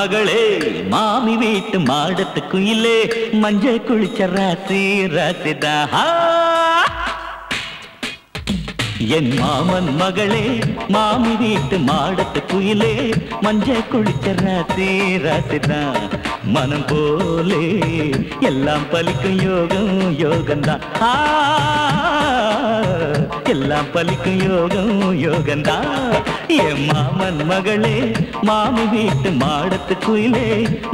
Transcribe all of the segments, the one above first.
மகளே மாமி வீட்டு மாடத்து குயிலே மஞ்ச குளிச்ச ராசி ராசிதா என் மாமன் மகளே மாமி வீட்டு மாடத்து குயிலே மஞ்ச குளிச்ச ராசி ராசிதா மனம் போலே எல்லாம் பலிக்கும் யோகம் யோகந்தா எல்லாம் பலிக்கும் யோகம் யோகந்தா என் மாமன் மகளே மாமி வீட்டு மாடத்து குயிலே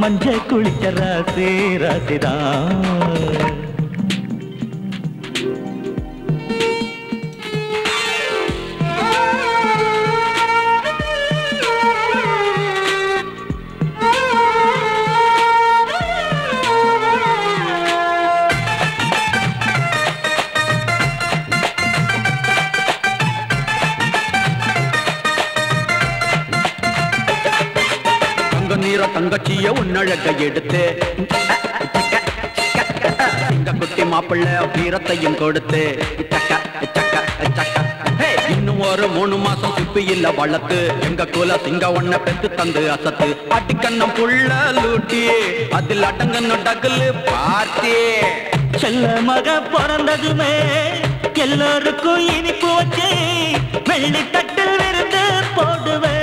மஞ்ச குளிச்ச ராசி ராசிதா நீர தங்கச்சிய உன்னழக எடுத்து சிங்க குட்டி மாப்பிள்ள வீரத்தையும் கொடுத்து இன்னும் ஒரு 3 மாசம் சிப்பி இல்ல வளர்த்து எங்க குல சிங்க ஒன்ன பெத்து தந்து அசத்து அடிக்கண்ணம் புள்ள லூட்டி அதில் அடங்கன்னு டகுலு பார்த்தி செல்ல மக பிறந்ததுமே எல்லாருக்கும் இனிப்பு வச்சு வெள்ளி தட்டில் விருந்து போடுவே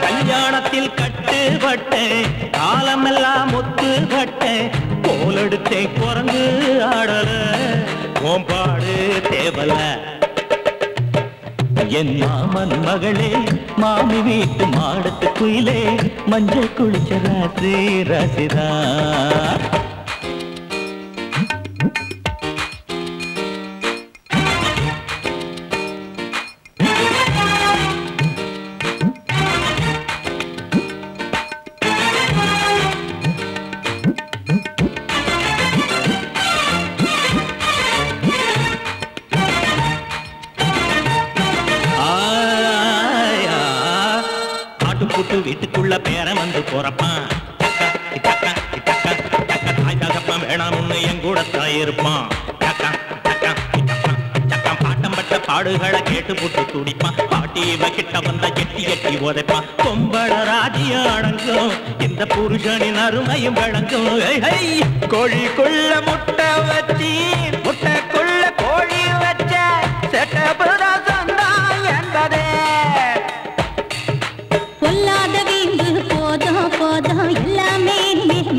கல்யாணத்தில் கட்டுப்பட்டேன் காலமெல்லாம் முத்துப்பட்டேன் கோலெடுத்தே குரங்கு ஆடல ஓம்பாடு தேவல என் மாமன் மகளே மாமி வீட்டு மாடத்து குயிலே மஞ்ச குளிச்ச ராசி ராசிதா கூட்டு வீட்டுக்குள்ள பேரன் வந்து போறப்பான் தாய் தகப்பன் வேணாம்னு என் கூட தாய் இருப்பான் பாட்டம் பட்ட பாடுகளை கேட்டு புட்டு துடிப்பான் பாட்டி இவ கிட்ட வந்த எட்டி எட்டி உதைப்பான் கொம்பள ராஜ்யம் அடங்கும் இந்த புருஷனின் அருமையும் வழங்கும் கோழிக்குள்ள முட்டை வச்சி முட்டைக்குள்ள கோழி வச்ச செட்டபுதான் சொந்தம் என்பதே எல்லாமே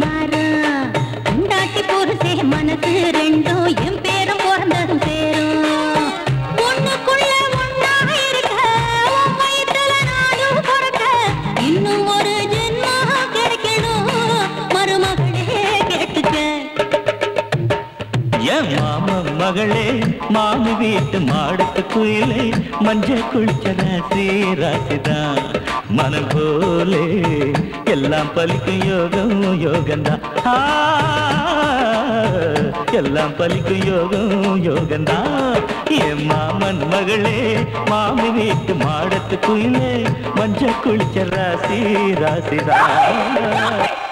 மாறும் உண்டாட்டி பொறுசே மனசு ரெண்டும் என் பேரும் பிறந்ததும் சேரும் ஒண்ணுக்குள்ள ஒன்னா இருக்க வயிற்றுல நானும் பிறக்க இன்னும் ஒரு ஜென்மம் கிடைக்கணும் மருமகளே கேட்டுக்க என் மாமன் மகளே மாமி வீட்டு மாடத்து குயிலே மஞ்ச குளிச்ச ராசி ராசிதா மனம் போலே எல்லாம் பலிக்கும் யோகம் யோகந்தா எல்லாம் பலிக்கும் யோகம் யோகந்தா என் மாமன் மகளே மாமி வீட்டு மாடத்து குயிலே மஞ்ச குளிச்ச ராசி ராசிதா